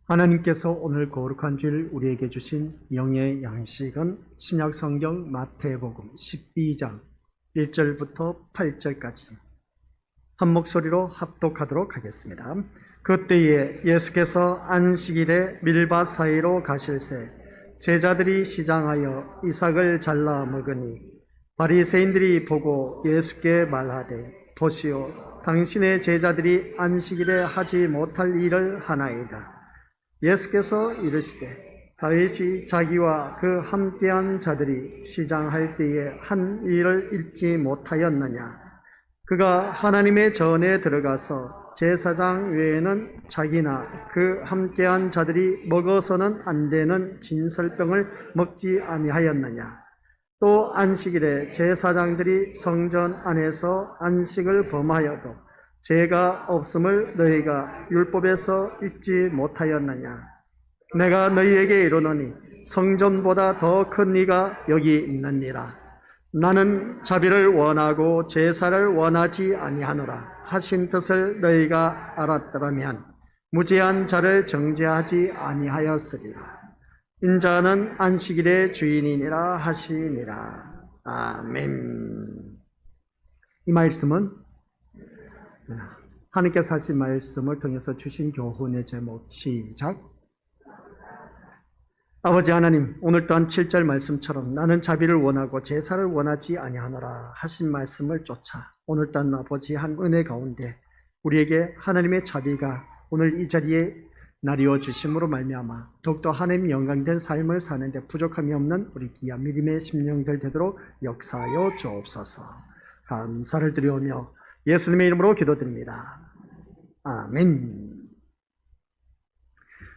하나님께서 오늘 거룩한 주일 우리에게 주신 영의 양식은 신약성경 마태복음 12장 1절부터 8절까지 한 목소리로 합독하도록 하겠습니다. 그때에 예수께서 안식일에 밀밭 사이로 가실새 제자들이 시장하여 이삭을 잘라 먹으니 바리새인들이 보고 예수께 말하되 보시오, 당신의 제자들이 안식일에 하지 못할 일을 하나이다. 예수께서 이르시되 다윗이 자기와 그 함께한 자들이 시장할 때에 한 일을 잊지 못하였느냐? 그가 하나님의 전에 들어가서 제사장 외에는 자기나 그 함께한 자들이 먹어서는 안 되는 진설병을 먹지 아니하였느냐? 또 안식일에 제사장들이 성전 안에서 안식을 범하여도 죄가 없음을 너희가 율법에서 잊지 못하였느냐? 내가 너희에게 이르노니 성전보다 더 큰 이가 여기 있느니라. 나는 자비를 원하고 제사를 원하지 아니하노라 하신 뜻을 너희가 알았더라면 무죄한 자를 정죄하지 아니하였으리라. 인자는 안식일의 주인이니라 하시니라. 아멘. 이 말씀은 하나님께서 하신 말씀을 통해서 주신 교훈의 제목, 시작. 아버지 하나님, 오늘 또한 7절 말씀처럼 나는 자비를 원하고 제사를 원하지 아니하노라 하신 말씀을 쫓아 오늘 또한 아버지 한 은혜 가운데 우리에게 하나님의 자비가 오늘 이 자리에 나뉘어 주심으로 말미암아 더욱더 하나님 영광된 삶을 사는데 부족함이 없는 우리 귀한 믿음의 심령들 되도록 역사하여 주옵소서. 감사를 드리오며 예수님의 이름으로 기도드립니다. 아멘.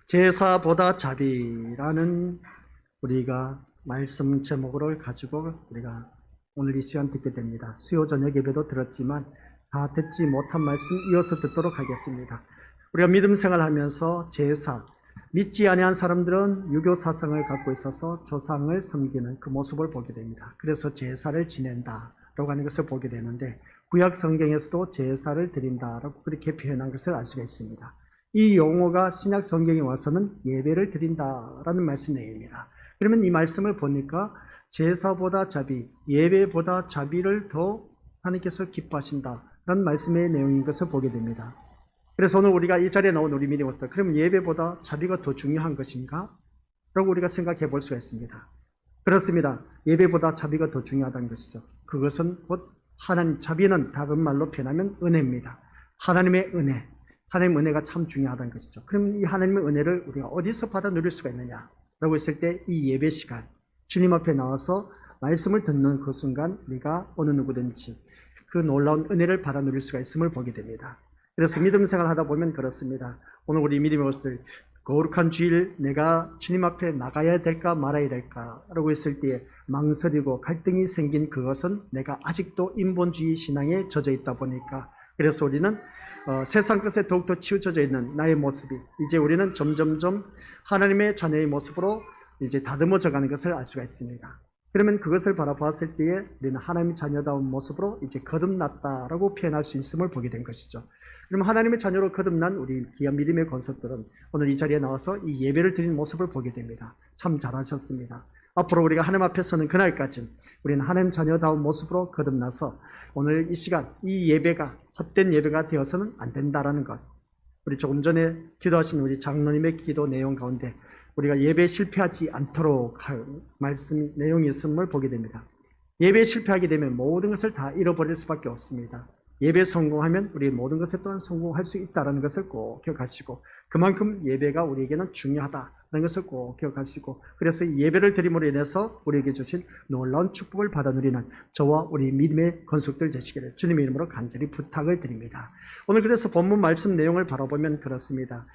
제사보다 자비라는 우리가 말씀 제목을 가지고 우리가 오늘 이 시간 듣게 됩니다. 수요 저녁 예배도 들었지만 다 듣지 못한 말씀 이어서 듣도록 하겠습니다. 우리가 믿음 생활하면서 제사, 믿지 아니한 사람들은 유교 사상을 갖고 있어서 조상을 섬기는 그 모습을 보게 됩니다. 그래서 제사를 지낸다라고 하는 것을 보게 되는데 구약 성경에서도 제사를 드린다라고 그렇게 표현한 것을 알 수가 있습니다. 이 용어가 신약 성경에 와서는 예배를 드린다라는 말씀 내용입니다. 그러면 이 말씀을 보니까 제사보다 자비, 예배보다 자비를 더 하나님께서 기뻐하신다라는 말씀의 내용인 것을 보게 됩니다. 그래서 오늘 우리가 이 자리에 나온 우리 믿음으로서 그러면 예배보다 자비가 더 중요한 것인가? 라고 우리가 생각해 볼 수가 있습니다. 그렇습니다. 예배보다 자비가 더 중요하다는 것이죠. 그것은 곧 하나님, 자비는 다른 말로 표현하면 은혜입니다. 하나님의 은혜, 하나님의 은혜가 참 중요하다는 것이죠. 그러면 이 하나님의 은혜를 우리가 어디서 받아 누릴 수가 있느냐라고 했을 때 이 예배 시간, 주님 앞에 나와서 말씀을 듣는 그 순간 우리가 어느 누구든지 그 놀라운 은혜를 받아 누릴 수가 있음을 보게 됩니다. 그래서 믿음 생활 하다 보면 그렇습니다. 오늘 우리 믿음의 모습들 거룩한 주일 내가 주님 앞에 나가야 될까 말아야 될까라고 했을 때에 망설이고 갈등이 생긴 그것은 내가 아직도 인본주의 신앙에 젖어 있다 보니까 그래서 우리는 세상 것에 더욱더 치우쳐져 있는 나의 모습이 이제 우리는 점점점 하나님의 자녀의 모습으로 이제 다듬어져 가는 것을 알 수가 있습니다. 그러면 그것을 바라보았을 때에 우리는 하나님의 자녀다운 모습으로 이제 거듭났다라고 표현할 수 있음을 보게 된 것이죠. 그럼 하나님의 자녀로 거듭난 우리 귀한 믿음의 권속들은 오늘 이 자리에 나와서 이 예배를 드리는 모습을 보게 됩니다. 참 잘하셨습니다. 앞으로 우리가 하나님 앞에 서는 그날까지 우리는 하나님 자녀다운 모습으로 거듭나서 오늘 이 시간 이 예배가 헛된 예배가 되어서는 안 된다라는 것. 우리 조금 전에 기도하신 우리 장로님의 기도 내용 가운데 우리가 예배에 실패하지 않도록 할 말씀 내용이 있음을 보게 됩니다. 예배에 실패하게 되면 모든 것을 다 잃어버릴 수밖에 없습니다. 예배에 성공하면 우리 모든 것에 또한 성공할 수 있다는 것을 꼭 기억하시고 그만큼 예배가 우리에게는 중요하다는 것을 꼭 기억하시고 그래서 이 예배를 드림으로 인해서 우리에게 주신 놀라운 축복을 받아 누리는 저와 우리 믿음의 건속들 되시기를 주님의 이름으로 간절히 부탁을 드립니다. 오늘 그래서 본문 말씀 내용을 바라보면 그렇습니다.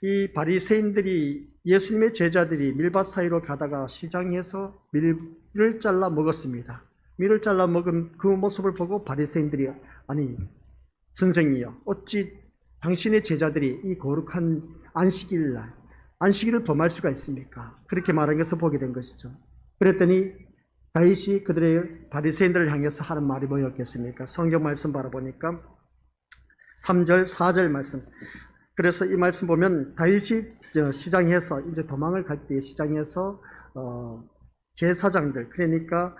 이 바리새인들이 예수님의 제자들이 밀밭 사이로 가다가 시장에서 밀을 잘라 먹었습니다. 밀을 잘라 먹은 그 모습을 보고 바리새인들이 아니 선생이여 어찌 당신의 제자들이 이 거룩한 안식일날 안식일을 범할 수가 있습니까? 그렇게 말한 것을 보게 된 것이죠. 그랬더니 다윗이 그들의 바리새인들을 향해서 하는 말이 뭐였겠습니까? 성경 말씀 바라보니까 3절 4절 말씀 그래서 이 말씀 보면 다윗이 시장에서 이제 도망을 갈 때 시장에서 제사장들, 그러니까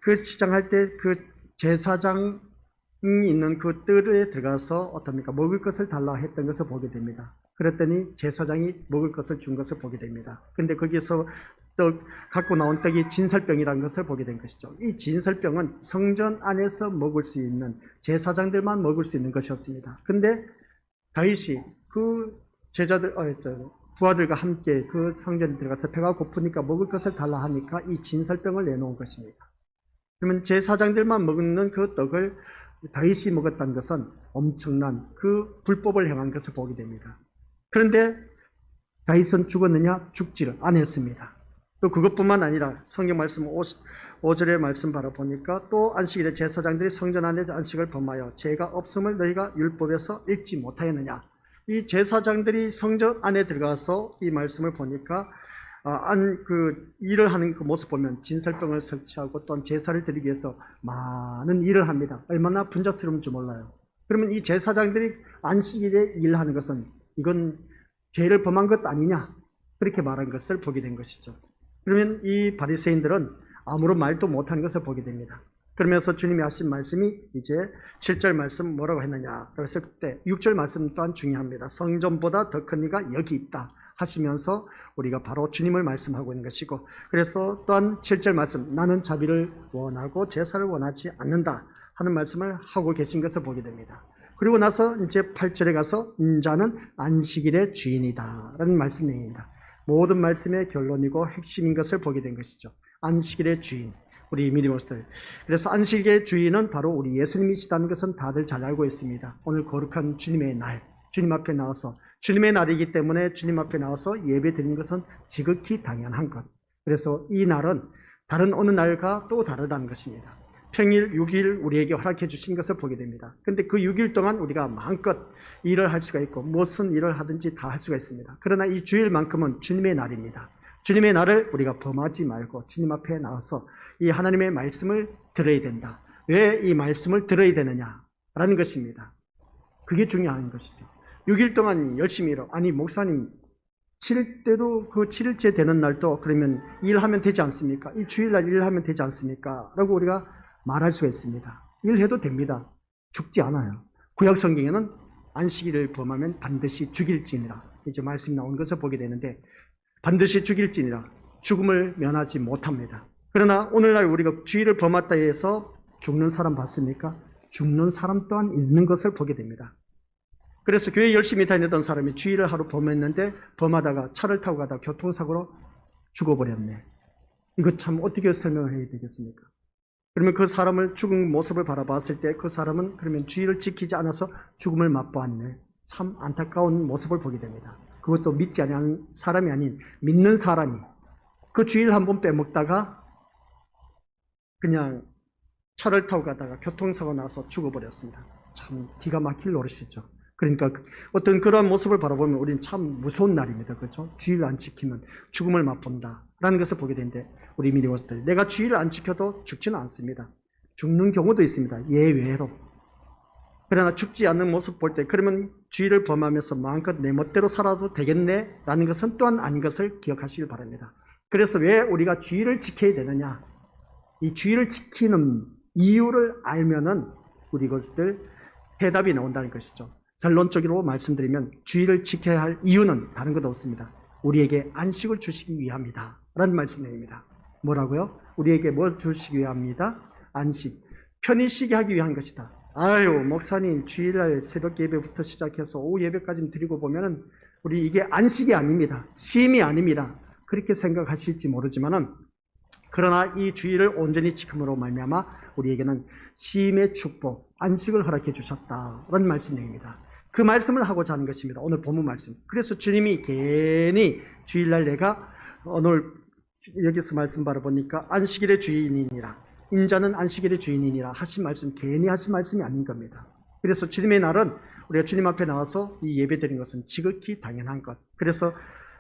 그 시장할 때 그 제사장이 있는 그 뜰에 들어가서 어떻습니까? 먹을 것을 달라 했던 것을 보게 됩니다. 그랬더니 제사장이 먹을 것을 준 것을 보게 됩니다. 근데 거기서 갖고 나온 떡이 진설병이라는 것을 보게 된 것이죠. 이 진설병은 성전 안에서 먹을 수 있는, 제사장들만 먹을 수 있는 것이었습니다. 근데 다윗이 그 부하들과 함께 그 성전에 들어가서 배가 고프니까 먹을 것을 달라 하니까 이 진설병을 내놓은 것입니다. 그러면 제사장들만 먹는 그 떡을 다윗이 먹었다는 것은 엄청난 그 불법을 행한 것을 보게 됩니다. 그런데 다윗은 죽었느냐? 죽지를 않았습니다. 또 그것뿐만 아니라 성경 말씀 5절의 말씀 바라보니까 또 안식일에 제사장들이 성전 안에 안식을 범하여 죄가 없음을 너희가 율법에서 읽지 못하였느냐. 이 제사장들이 성전 안에 들어가서 이 말씀을 보니까 일을 하는 그 모습 보면 진설병을 설치하고 또한 제사를 드리기 위해서 많은 일을 합니다. 얼마나 분자스러운지 몰라요. 그러면 이 제사장들이 안식일에 일하는 것은 이건 죄를 범한 것 아니냐, 그렇게 말한 것을 보게 된 것이죠. 그러면 이 바리새인들은 아무런 말도 못하는 것을 보게 됩니다. 그러면서 주님이 하신 말씀이 이제 7절 말씀 뭐라고 했느냐, 그랬을 때 6절 말씀 또한 중요합니다. 성전보다 더 큰 이가 여기 있다 하시면서 우리가 바로 주님을 말씀하고 있는 것이고, 그래서 또한 7절 말씀, 나는 자비를 원하고 제사를 원하지 않는다 하는 말씀을 하고 계신 것을 보게 됩니다. 그리고 나서 이제 8절에 가서 인자는 안식일의 주인이다 라는 말씀 내용입니다. 모든 말씀의 결론이고 핵심인 것을 보게 된 것이죠. 안식일의 주인, 우리 믿음으로들. 그래서 안식일의 주인은 바로 우리 예수님이시다는 것은 다들 잘 알고 있습니다. 오늘 거룩한 주님의 날, 주님 앞에 나와서, 주님의 날이기 때문에 주님 앞에 나와서 예배 드리는 것은 지극히 당연한 것. 그래서 이 날은 다른 어느 날과 또 다르다는 것입니다. 평일 6일 우리에게 허락해 주신 것을 보게 됩니다. 근데 그 6일 동안 우리가 마음껏 일을 할 수가 있고 무슨 일을 하든지 다 할 수가 있습니다. 그러나 이 주일만큼은 주님의 날입니다. 주님의 날을 우리가 범하지 말고 주님 앞에 나와서 이 하나님의 말씀을 들어야 된다. 왜 이 말씀을 들어야 되느냐라는 것입니다. 그게 중요한 것이죠. 6일 동안 열심히 일하고, 아니 목사님 7일 때도 그 7일째 되는 날도 그러면 일하면 되지 않습니까? 이 주일날 일하면 되지 않습니까? 라고 우리가 말할 수가 있습니다. 일해도 됩니다. 죽지 않아요. 구약 성경에는 안식일을 범하면 반드시 죽일지니라 이제 말씀이 나온 것을 보게 되는데, 반드시 죽일지니라, 죽음을 면하지 못합니다. 그러나 오늘날 우리가 주일을 범했다 해서 죽는 사람 봤습니까? 죽는 사람 또한 있는 것을 보게 됩니다. 그래서 교회 열심히 다니던 사람이 주일을 하루 범했는데 범하다가 차를 타고 가다가 교통사고로 죽어버렸네. 이거 참 어떻게 설명을 해야 되겠습니까? 그러면 그 사람을 죽은 모습을 바라봤을 때 그 사람은 그러면 주일을 지키지 않아서 죽음을 맛보았네. 참 안타까운 모습을 보게 됩니다. 그것도 믿지 않는 사람이 아닌 믿는 사람이 그 주일 한 번 빼먹다가 그냥 차를 타고 가다가 교통사고 나서 죽어버렸습니다. 참 기가 막힐 노릇이죠. 그러니까 어떤 그러한 모습을 바라보면 우리는 참 무서운 날입니다. 그렇죠? 주일 안 지키면 죽음을 맛본다라는 것을 보게 되는데, 우리 믿음원들, 내가 주일을 안 지켜도 죽지는 않습니다. 죽는 경우도 있습니다. 예외로. 그러나 죽지 않는 모습 볼 때, 그러면 주일을 범하면서 마음껏 내 멋대로 살아도 되겠네 라는 것은 또한 아닌 것을 기억하시길 바랍니다. 그래서 왜 우리가 주일을 지켜야 되느냐, 이 주일을 지키는 이유를 알면은 우리 이것들 해답이 나온다는 것이죠. 결론적으로 말씀드리면 주일을 지켜야 할 이유는 다른 것 없습니다. 우리에게 안식을 주시기 위함이다 라는 말씀입니다. 뭐라고요? 우리에게 뭘 주시기 위함이다? 안식. 편히 쉬게 하기 위한 것이다. 아유, 목사님 주일날 새벽 예배부터 시작해서 오후 예배까지 드리고 보면은 우리 이게 안식이 아닙니다. 쉼이 아닙니다. 그렇게 생각하실지 모르지만은, 그러나 이 주일을 온전히 지킴으로 말미암아 우리에게는 쉼의 축복, 안식을 허락해 주셨다라는 말씀입니다. 그 말씀을 하고자 하는 것입니다. 오늘 본문 말씀. 그래서 주님이 괜히 주일날 내가 오늘 여기서 말씀 바라보니까 안식일의 주인이니라, 인자는 안식일의 주인이니라 하신 말씀, 괜히 하신 말씀이 아닌 겁니다. 그래서 주님의 날은 우리가 주님 앞에 나와서 이 예배 드리는 것은 지극히 당연한 것. 그래서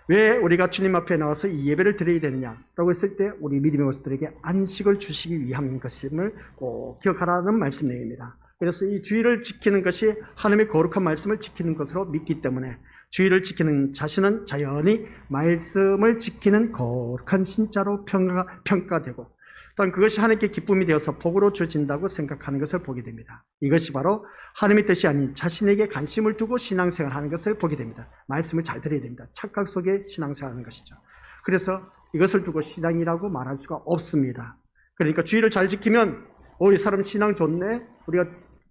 왜 우리가 주님 앞에 나와서 이 예배를 드려야 되느냐라고 했을 때 우리 믿음의 모습들에게 안식을 주시기 위함인 것임을 꼭 기억하라는 말씀 내용입니다. 그래서 이 주의를 지키는 것이 하나님의 거룩한 말씀을 지키는 것으로 믿기 때문에 주의를 지키는 자신은 자연히 말씀을 지키는 거룩한 신자로 평가되고 또한 그것이 하나님께 기쁨이 되어서 복으로 주어진다고 생각하는 것을 보게 됩니다. 이것이 바로 하나님의 뜻이 아닌 자신에게 관심을 두고 신앙생활하는 것을 보게 됩니다. 말씀을 잘 들어야 됩니다. 착각 속에 신앙생활하는 것이죠. 그래서 이것을 두고 신앙이라고 말할 수가 없습니다. 그러니까 주의를 잘 지키면 이 사람 신앙 좋네? 우리가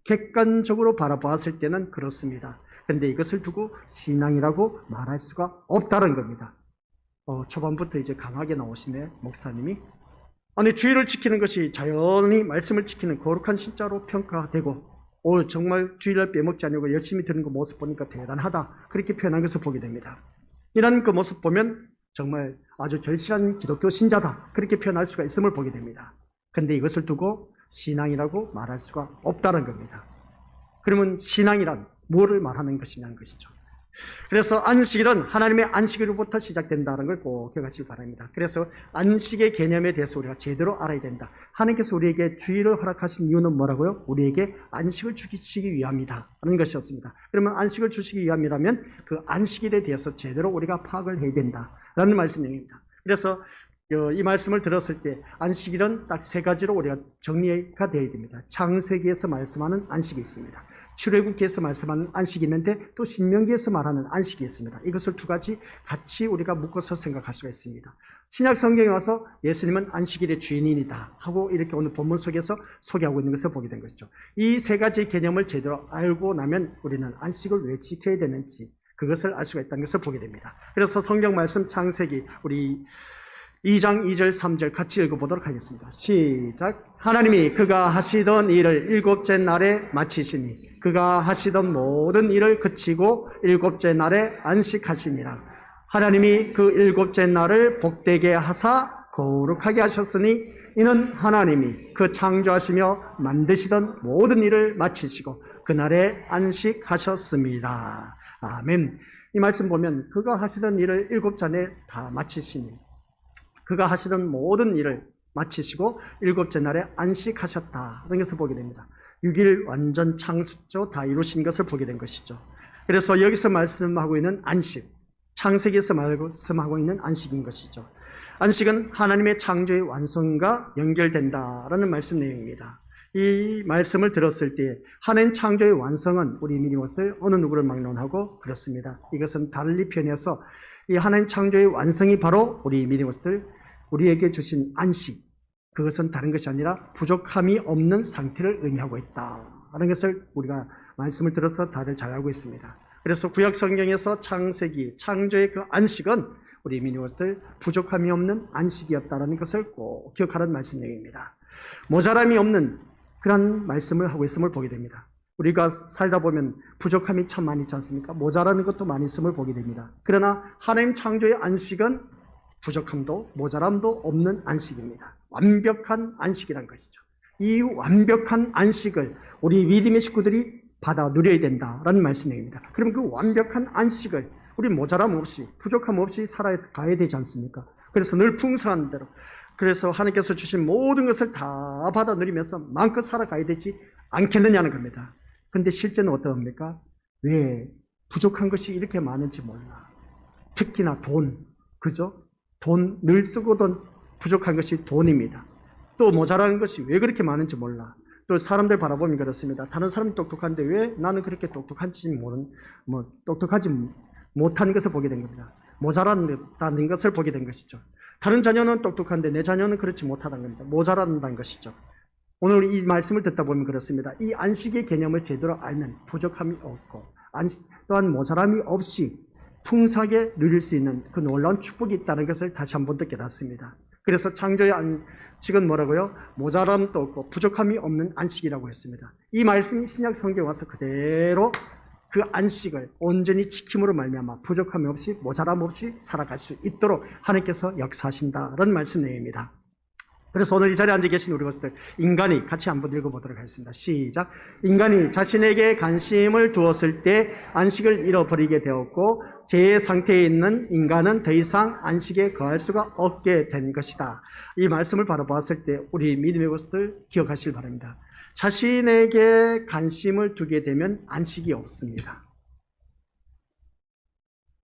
객관적으로 바라보았을 때는 그렇습니다. 그런데 이것을 두고 신앙이라고 말할 수가 없다는 겁니다. 초반부터 이제 강하게 나오시네, 목사님이. 아니, 주의를 지키는 것이 자연히 말씀을 지키는 거룩한 신자로 평가되고, 정말 주의를 빼먹지 않으려고 열심히 듣는 그 모습 보니까 대단하다. 그렇게 표현한 것을 보게 됩니다. 이런 그 모습 보면 정말 아주 절실한 기독교 신자다. 그렇게 표현할 수가 있음을 보게 됩니다. 그런데 이것을 두고 신앙이라고 말할 수가 없다는 겁니다. 그러면 신앙이란 뭐를 말하는 것이냐는 것이죠. 그래서 안식일은 하나님의 안식일로부터 시작된다는 걸 꼭 기억하시기 바랍니다. 그래서 안식의 개념에 대해서 우리가 제대로 알아야 된다. 하나님께서 우리에게 주의를 허락하신 이유는 뭐라고요? 우리에게 안식을 주시기 위함이다 하는 것이었습니다. 그러면 안식을 주시기 위함이라면 그 안식일에 대해서 제대로 우리가 파악을 해야 된다라는 말씀입니다. 그래서 이 말씀을 들었을 때 안식일은 딱 세 가지로 우리가 정리가 되어야 됩니다. 창세기에서 말씀하는 안식이 있습니다. 출애굽기에서 말씀하는 안식이 있는데 또 신명기에서 말하는 안식이 있습니다. 이것을 두 가지 같이 우리가 묶어서 생각할 수가 있습니다. 신약 성경에 와서 예수님은 안식일의 주인이다 하고 이렇게 오늘 본문 속에서 소개하고 있는 것을 보게 된 것이죠. 이 세 가지 개념을 제대로 알고 나면 우리는 안식을 왜 지켜야 되는지 그것을 알 수가 있다는 것을 보게 됩니다. 그래서 성경 말씀 창세기 우리 2장 2절 3절 같이 읽어보도록 하겠습니다. 시작. 하나님이 그가 하시던 일을 일곱째 날에 마치시니 그가 하시던 모든 일을 그치고 일곱째 날에 안식하시니라. 하나님이 그 일곱째 날을 복되게 하사 거룩하게 하셨으니 이는 하나님이 그 창조하시며 만드시던 모든 일을 마치시고 그날에 안식하셨습니다. 아멘. 이 말씀 보면 그가 하시던 일을 일곱째 날에 다 마치시니 그가 하시던 모든 일을 마치시고 일곱째 날에 안식하셨다는 것을 보게 됩니다. 6일 완전 창조 다 이루신 것을 보게 된 것이죠. 그래서 여기서 말씀하고 있는 안식, 창세기에서 말씀하고 있는 안식인 것이죠. 안식은 하나님의 창조의 완성과 연결된다라는 말씀 내용입니다. 이 말씀을 들었을 때 하나님 창조의 완성은 우리 믿음으로서 어느 누구를 막론하고 그렇습니다. 이것은 달리 표현해서 이 하나님 창조의 완성이 바로 우리 믿음으로서 우리에게 주신 안식, 그것은 다른 것이 아니라 부족함이 없는 상태를 의미하고 있다는 것을 우리가 말씀을 들어서 다들 잘 알고 있습니다. 그래서 구약 성경에서 창세기, 창조의 그 안식은 우리 믿음으로서 부족함이 없는 안식이었다는 것을 꼭 기억하라는 말씀 내용입니다. 모자람이 없는 그런 말씀을 하고 있음을 보게 됩니다. 우리가 살다 보면 부족함이 참 많이 있지 않습니까? 모자라는 것도 많이 있음을 보게 됩니다. 그러나 하나님 창조의 안식은 부족함도 모자람도 없는 안식입니다. 완벽한 안식이란 것이죠. 이 완벽한 안식을 우리 믿음의 식구들이 받아 누려야 된다라는 말씀입니다. 그럼 그 완벽한 안식을 우리 모자람 없이 부족함 없이 살아가야 되지 않습니까? 그래서 늘 풍성한 대로 그래서 하나님께서 주신 모든 것을 다 받아 누리면서 마음껏 살아가야 되지 않겠느냐는 겁니다. 그런데 실제는 어떠합니까? 왜 부족한 것이 이렇게 많은지 몰라. 특히나 돈, 그죠? 돈 늘 쓰고던 부족한 것이 돈입니다. 또 모자라는 것이 왜 그렇게 많은지 몰라. 또 사람들 바라보면 그렇습니다. 다른 사람이 똑똑한데 왜 나는 그렇게 똑똑한지 똑똑하지 못한 것을 보게 된 겁니다. 모자란다는 것을 보게 된 것이죠. 다른 자녀는 똑똑한데 내 자녀는 그렇지 못하다는 겁니다. 모자란다는 것이죠. 오늘 이 말씀을 듣다 보면 그렇습니다. 이 안식의 개념을 제대로 알면 부족함이 없고 또한 모자람이 없이 풍성하게 누릴 수 있는 그 놀라운 축복이 있다는 것을 다시 한 번 더 깨닫습니다. 그래서 창조의 안식은 뭐라고요? 모자람도 없고 부족함이 없는 안식이라고 했습니다. 이 말씀이 신약 성경에 와서 그대로 그 안식을 온전히 지킴으로 말미암아 부족함이 없이 모자람 없이 살아갈 수 있도록 하나님께서 역사하신다는 말씀 내용입니다. 그래서 오늘 이 자리에 앉아 계신 우리 것들 인간이 같이 한번 읽어보도록 하겠습니다. 시작. 인간이 자신에게 관심을 두었을 때 안식을 잃어버리게 되었고 제 상태에 있는 인간은 더 이상 안식에 거할 수가 없게 된 것이다. 이 말씀을 바라보았을 때 우리 믿음의 것들 기억하시길 바랍니다. 자신에게 관심을 두게 되면 안식이 없습니다.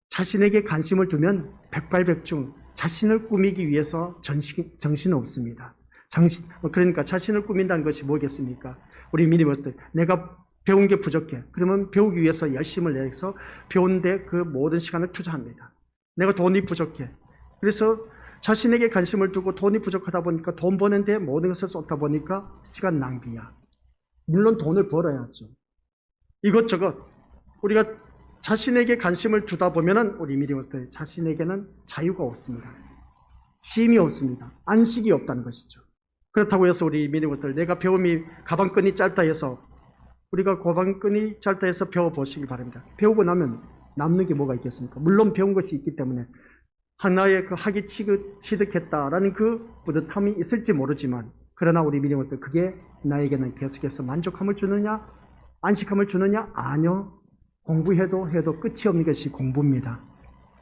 자신에게 관심을 두면 백발백중 자신을 꾸미기 위해서 정신 없습니다. 그러니까 자신을 꾸민다는 것이 뭐겠습니까? 우리 미니버스 내가 배운 게 부족해. 그러면 배우기 위해서 열심을 내서 배우는데 그 모든 시간을 투자합니다. 내가 돈이 부족해. 그래서 자신에게 관심을 두고 돈이 부족하다 보니까 돈 버는데 모든 것을 쏟다 보니까 시간 낭비야. 물론 돈을 벌어야죠. 이것저것 우리가 자신에게 관심을 두다 보면은 우리 미리부터 자신에게는 자유가 없습니다. 쉼이 없습니다. 안식이 없다는 것이죠. 그렇다고 해서 우리 미리부터 내가 배움이 가방끈이 짧다 해서 우리가 가방끈이 짧다 해서 배워보시기 바랍니다. 배우고 나면 남는 게 뭐가 있겠습니까? 물론 배운 것이 있기 때문에 하나의 그 학이 취득했다라는 그 뿌듯함이 있을지 모르지만 그러나 우리 미리부터 그게 나에게는 계속해서 만족함을 주느냐 안식함을 주느냐? 아니요. 공부해도 끝이 없는 것이 공부입니다.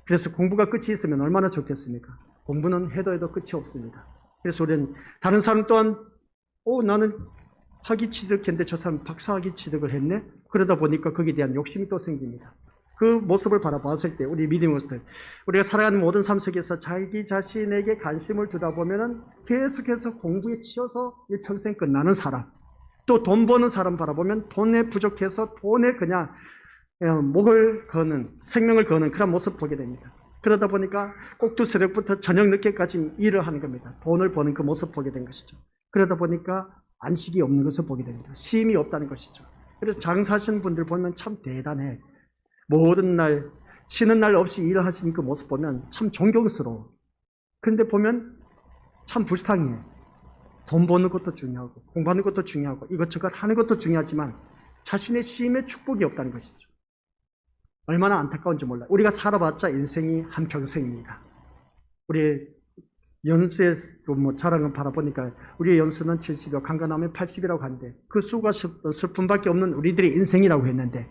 그래서 공부가 끝이 있으면 얼마나 좋겠습니까? 공부는 해도 끝이 없습니다. 그래서 우리는 다른 사람 또한 나는 학위 취득했는데 저 사람 박사학위 취득을 했네? 그러다 보니까 거기에 대한 욕심이 또 생깁니다. 그 모습을 바라봤을 때 우리 믿음으로서 우리가 살아가는 모든 삶 속에서 자기 자신에게 관심을 두다 보면은 계속해서 공부에 치여서 일평생 끝나는 사람, 또 돈 버는 사람 바라보면 돈에 부족해서 돈에 그냥 목을 거는, 생명을 거는 그런 모습 보게 됩니다. 그러다 보니까 꼭두 새벽부터 저녁 늦게까지 일을 하는 겁니다. 돈을 버는 그 모습 보게 된 것이죠. 그러다 보니까 안식이 없는 것을 보게 됩니다. 쉼이 없다는 것이죠. 그래서 장사하시는 분들 보면 참 대단해. 모든 날, 쉬는 날 없이 일을 하시는 그 모습 보면 참 존경스러워. 그런데 보면 참 불쌍해. 돈 버는 것도 중요하고, 공부하는 것도 중요하고, 이것저것 하는 것도 중요하지만 자신의 쉼의 축복이 없다는 것이죠. 얼마나 안타까운지 몰라요. 우리가 살아봤자 인생이 한평생입니다. 우리 연수의 자랑을 바라보니까 우리의 연수는 70이고 강간하면 80이라고 하는데 그 수고와 슬픔밖에 없는 우리들의 인생이라고 했는데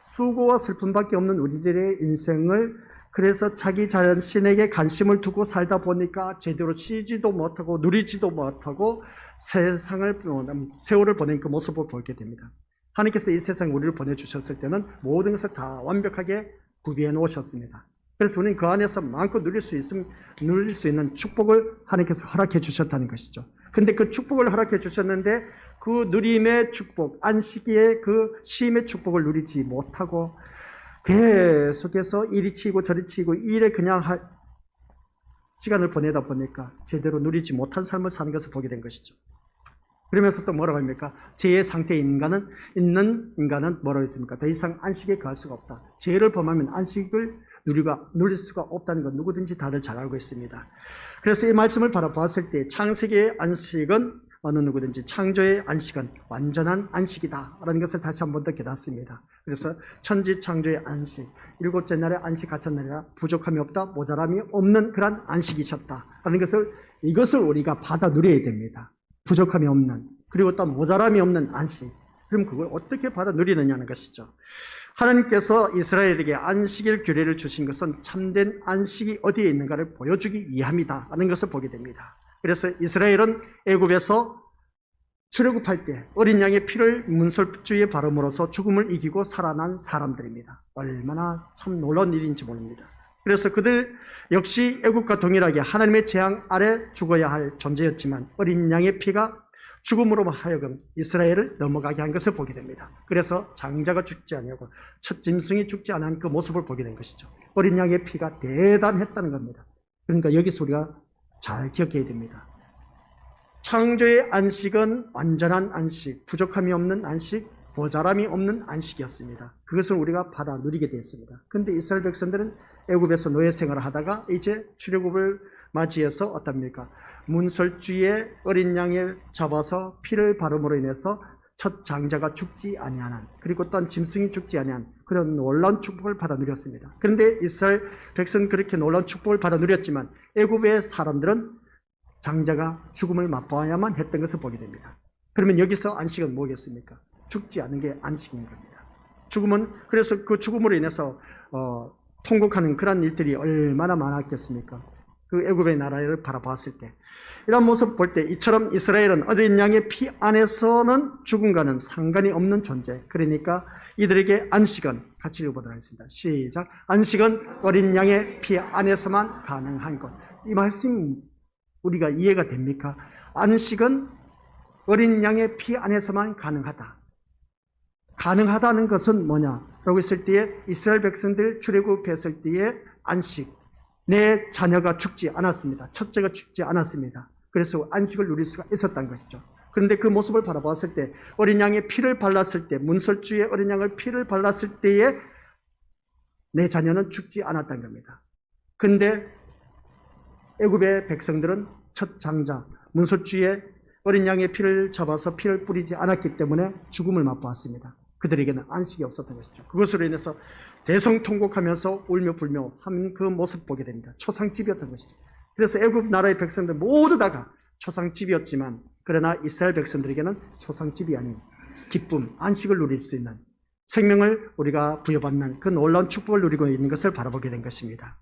수고와 슬픔밖에 없는 우리들의 인생을 그래서 자기 자신에게 관심을 두고 살다 보니까 제대로 쉬지도 못하고 누리지도 못하고 세월을 보낸 그 모습을 보게 됩니다. 하나님께서 이 세상에 우리를 보내주셨을 때는 모든 것을 다 완벽하게 구비해 놓으셨습니다. 그래서 우리는 그 안에서 마음껏 누릴 수 있는 축복을 하나님께서 허락해 주셨다는 것이죠. 근데 그 축복을 허락해 주셨는데 그 누림의 축복, 안식의 그 쉼의 축복을 누리지 못하고 계속해서 이리 치이고 저리 치이고 일에 그냥 시간을 보내다 보니까 제대로 누리지 못한 삶을 사는 것을 보게 된 것이죠. 그러면서 또 뭐라고 합니까? 죄의 상태에 있는 인간은 뭐라고 했습니까? 더 이상 안식에 거할 수가 없다. 죄를 범하면 안식을 누릴 수가 없다는 건 누구든지 다들 잘 알고 있습니다. 그래서 이 말씀을 바라보았을 때 창세기의 안식은 어느 누구든지 창조의 안식은 완전한 안식이다 라는 것을 다시 한 번 더 깨닫습니다. 그래서 천지 창조의 안식, 일곱째 날에 안식하셨느니라 부족함이 없다, 모자람이 없는 그런 안식이셨다 라는 이것을 우리가 받아 누려야 됩니다. 부족함이 없는, 그리고 또 모자람이 없는 안식. 그럼 그걸 어떻게 받아 누리느냐는 것이죠. 하나님께서 이스라엘에게 안식일 규례를 주신 것은 참된 안식이 어디에 있는가를 보여주기 위함이다 라는 것을 보게 됩니다. 그래서 이스라엘은 애굽에서 출애굽할 때 어린 양의 피를 문설주에 바름으로써 죽음을 이기고 살아난 사람들입니다. 얼마나 참 놀라운 일인지 모릅니다. 그래서 그들 역시 애굽과 동일하게 하나님의 재앙 아래 죽어야 할 존재였지만 어린 양의 피가 죽음으로 하여금 이스라엘을 넘어가게 한 것을 보게 됩니다. 그래서 장자가 죽지 아니하고 첫 짐승이 죽지 않은 그 모습을 보게 된 것이죠. 어린 양의 피가 대단했다는 겁니다. 그러니까 여기서 우리가 잘 기억해야 됩니다. 창조의 안식은 완전한 안식, 부족함이 없는 안식, 모자람이 없는 안식이었습니다. 그것을 우리가 받아 누리게 되었습니다. 그런데 이스라엘 백성들은 애굽에서 노예 생활을 하다가 이제 출애굽을 맞이해서 어떻습니까? 문설주에 어린 양을 잡아서 피를 바름으로 인해서 첫 장자가 죽지 아니하는, 그리고 또한 짐승이 죽지 아니한 그런 놀라운 축복을 받아 누렸습니다. 그런데 이스라엘 백성은 그렇게 놀라운 축복을 받아 누렸지만 애굽의 사람들은 장자가 죽음을 맛보아야만 했던 것을 보게 됩니다. 그러면 여기서 안식은 뭐겠습니까? 죽지 않는 게 안식인 겁니다. 죽음은, 그래서 그 죽음으로 인해서 통곡하는 그런 일들이 얼마나 많았겠습니까? 그 애굽의 나라를 바라봤을 때 이런 모습 볼 때 이처럼 이스라엘은 어린 양의 피 안에서는 죽음과는 상관이 없는 존재. 그러니까 이들에게 안식은 같이 읽어보도록 하겠습니다. 시작. 안식은 어린 양의 피 안에서만 가능한 것. 이 말씀 우리가 이해가 됩니까? 안식은 어린 양의 피 안에서만 가능하다. 가능하다는 것은 뭐냐라고 했을 때에 이스라엘 백성들 출애굽했을 때에 안식. 내 자녀가 죽지 않았습니다. 첫째가 죽지 않았습니다. 그래서 안식을 누릴 수가 있었던 것이죠. 그런데 그 모습을 바라보았을 때 어린 양의 피를 발랐을 때 문설주에 어린 양을 피를 발랐을 때에 내 자녀는 죽지 않았던 겁니다. 그런데 애굽의 백성들은 첫 장자 문설주에 어린 양의 피를 잡아서 피를 뿌리지 않았기 때문에 죽음을 맛보았습니다. 그들에게는 안식이 없었던 것이죠. 그것으로 인해서 대성통곡하면서 울며 불며 하는 그 모습 보게 됩니다. 초상집이었던 것이죠. 그래서 애굽 나라의 백성들 모두 다가 초상집이었지만 그러나 이스라엘 백성들에게는 초상집이 아닌 기쁨, 안식을 누릴 수 있는 생명을 우리가 부여받는 그 놀라운 축복을 누리고 있는 것을 바라보게 된 것입니다.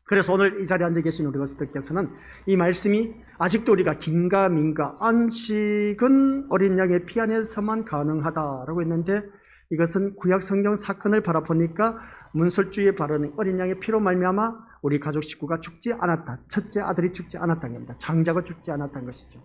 그래서 오늘 이 자리에 앉아 계신 우리 것들께서는 이 말씀이 아직도 우리가 긴가민가 안식은 어린 양의 피 안에서만 가능하다라고 했는데 이것은 구약 성경 사건을 바라보니까 문설주에 바르는 어린 양의 피로 말미암아 우리 가족 식구가 죽지 않았다. 첫째 아들이 죽지 않았다는 겁니다. 장자가 죽지 않았다는 것이죠.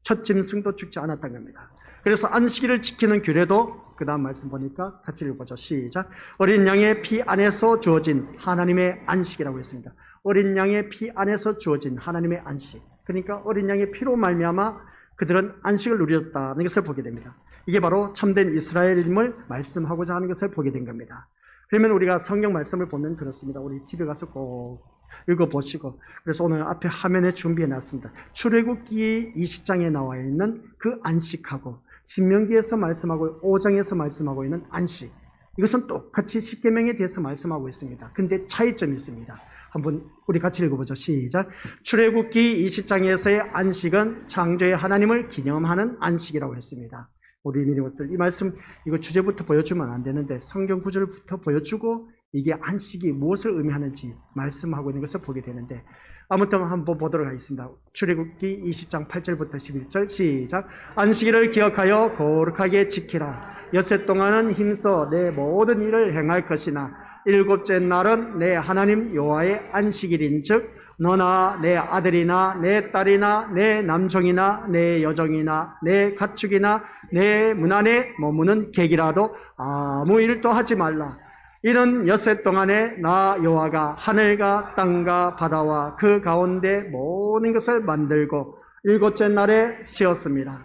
첫 짐승도 죽지 않았다는 겁니다. 그래서 안식일을 지키는 규례도 그 다음 말씀 보니까 같이 읽어보죠. 시작. 어린 양의 피 안에서 주어진 하나님의 안식이라고 했습니다. 어린 양의 피 안에서 주어진 하나님의 안식. 그러니까 어린 양의 피로 말미암아 그들은 안식을 누렸다는 것을 보게 됩니다. 이게 바로 참된 이스라엘임을 말씀하고자 하는 것을 보게 된 겁니다. 그러면 우리가 성경 말씀을 보면 그렇습니다. 우리 집에 가서 꼭 읽어보시고 그래서 오늘 앞에 화면에 준비해놨습니다. 출애굽기 20장에 나와 있는 그 안식하고 신명기에서 말씀하고 5장에서 말씀하고 있는 안식 이것은 똑같이 십계명에 대해서 말씀하고 있습니다. 근데 차이점이 있습니다. 한번 우리 같이 읽어보죠. 시작. 출애굽기 20장에서의 안식은 창조의 하나님을 기념하는 안식이라고 했습니다. 우리 믿음들 이 말씀 이거 주제부터 보여주면 안 되는데 성경 구절부터 보여주고 이게 안식이 무엇을 의미하는지 말씀하고 있는 것을 보게 되는데 아무튼 한번 보도록 하겠습니다. 출애굽기 20장 8절부터 11절 시작. 안식일을 기억하여 거룩하게 지키라. 엿새 동안은 힘써 내 모든 일을 행할 것이나 일곱째 날은 내 하나님 여호와의 안식일인즉 너나 내 아들이나 내 딸이나 내 남종이나 내 여종이나 내 가축이나 내 문 안에 머무는 객이라도 아무 일도 하지 말라. 이는 엿새 동안에 나 여호와가 하늘과 땅과 바다와 그 가운데 모든 것을 만들고 일곱째 날에 쉬었습니다.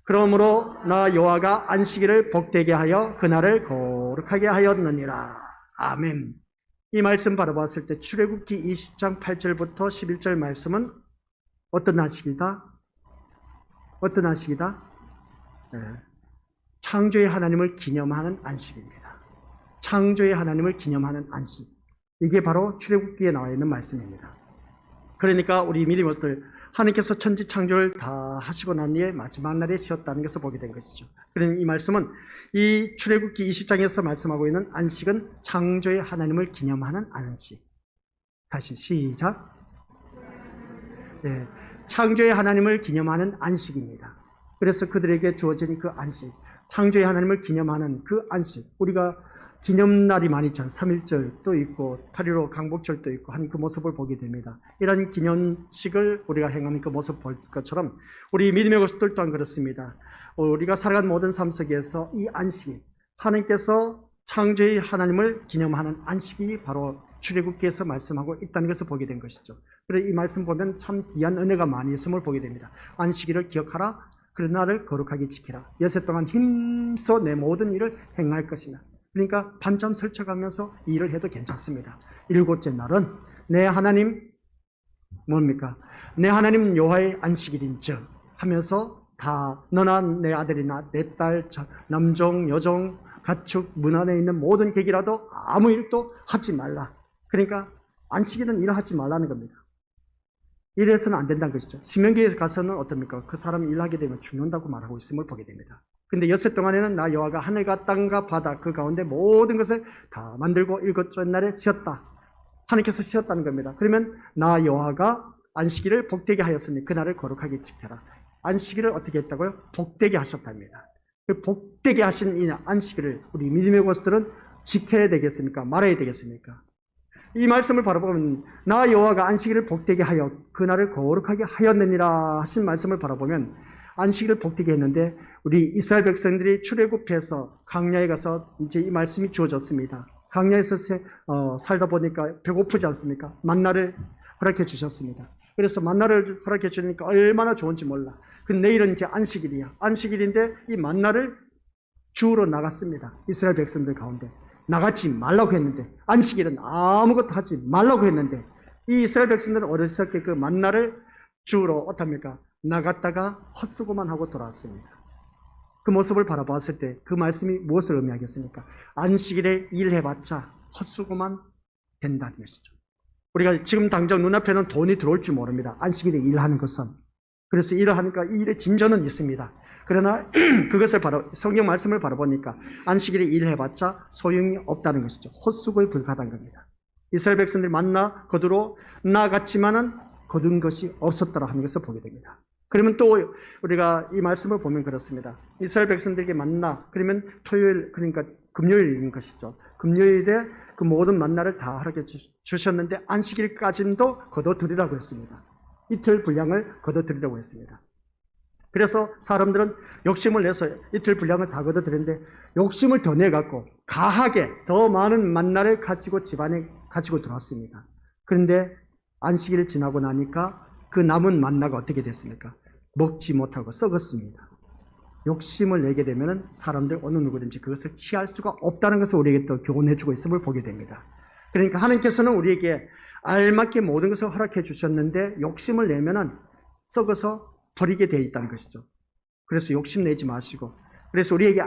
그러므로 나 여호와가 안식일을 복되게 하여 그날을 거룩하게 하였느니라. 아멘. 이 말씀 바라봤을 때 출애굽기 20장 8절부터 11절 말씀은 어떤 안식이다? 어떤 안식이다? 네. 창조의 하나님을 기념하는 안식입니다. 창조의 하나님을 기념하는 안식. 이게 바로 출애굽기에 나와 있는 말씀입니다. 그러니까 우리 믿음들 하나님께서 천지 창조를 다 하시고 난 뒤에 마지막 날에 쉬었다는 것을 보게 된 것이죠. 그러니 이 말씀은 이 출애굽기 20장에서 말씀하고 있는 안식은 창조의 하나님을 기념하는 안식. 다시 시작. 네, 창조의 하나님을 기념하는 안식입니다. 그래서 그들에게 주어진 그 안식, 창조의 하나님을 기념하는 그 안식. 우리가 기념날이 많이 있잖아요. 3.1절도 있고 8.15 강복절도 있고 한 그 모습을 보게 됩니다. 이런 기념식을 우리가 행하는 그 모습 볼 것처럼 우리 믿음의 것들 또한 그렇습니다. 우리가 살아간 모든 삶 속에서 이 안식이 하나님께서 창조의 하나님을 기념하는 안식이 바로 출애굽기에서 말씀하고 있다는 것을 보게 된 것이죠. 그래서 이 말씀 보면 참 귀한 은혜가 많이 있음을 보게 됩니다. 안식일을 기억하라. 그 날을 거룩하게 지키라. 엿새 동안 힘써 내 모든 일을 행할 것이나. 그러니까 밤잠 설쳐가면서 일을 해도 괜찮습니다. 일곱째 날은 내 하나님 뭡니까? 내 하나님 여호와의 안식일인즉 하면서 다 너나 내 아들이나 내 딸, 남종, 여종, 가축, 문 안에 있는 모든 객이라도 아무 일도 하지 말라. 그러니까 안식일은 일하지 말라는 겁니다. 이래서는 안 된다는 것이죠. 신명기에 가서는 어떻습니까? 그 사람이 일하게 되면 죽는다고 말하고 있음을 보게 됩니다. 근데 엿새 동안에는 나 여호와가 하늘과 땅과 바다 그 가운데 모든 것을 다 만들고 일곱째 날에 쉬었다. 하나님께서 쉬었다는 겁니다. 그러면 나 여호와가 안식일을 복되게 하였으니 그날을 거룩하게 지켜라. 안식일을 어떻게 했다고요? 복되게 하셨답니다. 그 복되게 하신 이 안식일을 우리 믿음의 것들은 지켜야 되겠습니까? 말아야 되겠습니까? 이 말씀을 바라보면 나 여호와가 안식일을 복되게 하여 그날을 거룩하게 하였느니라 하신 말씀을 바라보면 안식일을 복되게 했는데 우리 이스라엘 백성들이 출애굽해서 강야에 가서 이제 이 말씀이 주어졌습니다. 강야에서 살다 보니까 배고프지 않습니까? 만나를 허락해 주셨습니다. 그래서 만나를 허락해 주니까 얼마나 좋은지 몰라. 그 내일은 이제 안식일이야. 안식일인데 이 만나를 주우러 나갔습니다. 이스라엘 백성들 가운데. 나가지 말라고 했는데, 안식일은 아무것도 하지 말라고 했는데, 이 이스라엘 백성들은 어리석게 그 만나를 주우러 어떻습니까? 나갔다가 헛수고만 하고 돌아왔습니다. 그 모습을 바라보았을 때 그 말씀이 무엇을 의미하겠습니까? 안식일에 일해봤자 헛수고만 된다는 것이죠. 우리가 지금 당장 눈앞에는 돈이 들어올 줄 모릅니다. 안식일에 일하는 것은. 그래서 일을 하니까 이 일의 진전은 있습니다. 그러나 그것을 성경 말씀을 바라보니까 안식일에 일해봤자 소용이 없다는 것이죠. 헛수고에 불과하다는 겁니다. 이스라엘 백성들이 만나 거두러 나갔지만은 거둔 것이 없었다라 하는 것을 보게 됩니다. 그러면 또 우리가 이 말씀을 보면 그렇습니다. 이스라엘 백성들에게 만나, 그러면 토요일, 그러니까 금요일인 것이죠. 금요일에 그 모든 만나를 다 허락해 주셨는데 안식일까지도 거둬들이라고 했습니다. 이틀 분량을 거둬들이라고 했습니다. 그래서 사람들은 욕심을 내서 이틀 분량을 다 거둬들였는데 욕심을 더 내갖고 가하게 더 많은 만나를 가지고 집안에 가지고 들어왔습니다. 그런데 안식일이 지나고 나니까 그 남은 만나가 어떻게 됐습니까? 먹지 못하고 썩었습니다. 욕심을 내게 되면 사람들 어느 누구든지 그것을 취할 수가 없다는 것을 우리에게 또 교훈해주고 있음을 보게 됩니다. 그러니까 하나님께서는 우리에게 알맞게 모든 것을 허락해 주셨는데 욕심을 내면은 썩어서 버리게 되어 있다는 것이죠. 그래서 욕심 내지 마시고, 그래서 우리에게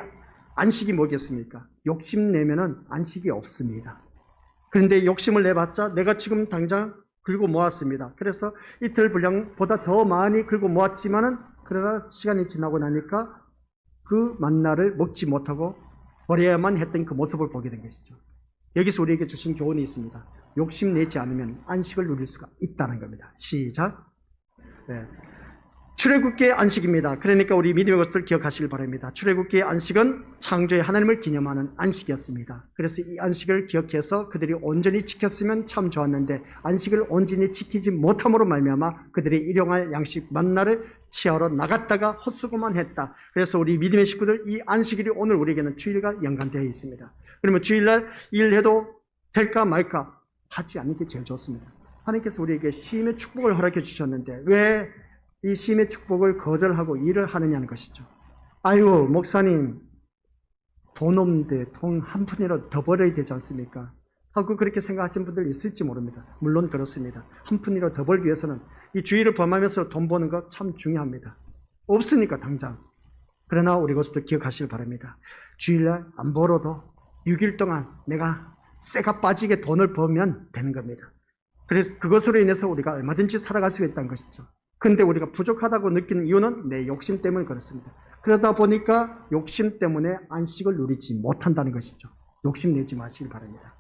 안식이 뭐겠습니까? 욕심 내면은 안식이 없습니다. 그런데 욕심을 내봤자 내가 지금 당장 긁어 모았습니다. 그래서 이틀 분량보다 더 많이 긁어 모았지만은 그러나 시간이 지나고 나니까 그 만나를 먹지 못하고 버려야만 했던 그 모습을 보게 된 것이죠. 여기서 우리에게 주신 교훈이 있습니다. 욕심내지 않으면 안식을 누릴 수가 있다는 겁니다. 시작. 네. 출애굽기의 안식입니다. 그러니까 우리 믿음의 것들 기억하시길 바랍니다. 출애굽기의 안식은 창조의 하나님을 기념하는 안식이었습니다. 그래서 이 안식을 기억해서 그들이 온전히 지켰으면 참 좋았는데 안식을 온전히 지키지 못함으로 말미암아 그들이 일용할 양식 만나를 취하러 나갔다가 헛수고만 했다. 그래서 우리 믿음의 식구들 이 안식일이 오늘 우리에게는 주일과 연관되어 있습니다. 그러면 주일날 일해도 될까 말까 하지 않는 게 제일 좋습니다. 하나님께서 우리에게 쉼의 축복을 허락해 주셨는데 왜 이 쉼의 축복을 거절하고 일을 하느냐는 것이죠. 아유, 목사님, 돈 없는데 돈 한 푼이라도 더 벌어야 되지 않습니까? 하고 그렇게 생각하시는 분들 있을지 모릅니다. 물론 그렇습니다. 한 푼이라도 더 벌기 위해서는 이 주의를 범하면서 돈 버는 거 참 중요합니다. 없으니까 당장. 그러나 우리 것도 기억하시길 바랍니다. 주일날 안 벌어도 6일 동안 내가 쇠가 빠지게 돈을 벌면 되는 겁니다. 그래서 그것으로 인해서 우리가 얼마든지 살아갈 수가 있다는 것이죠. 근데 우리가 부족하다고 느끼는 이유는 내 욕심 때문에 그렇습니다. 그러다 보니까 욕심 때문에 안식을 누리지 못한다는 것이죠. 욕심 내지 마시길 바랍니다.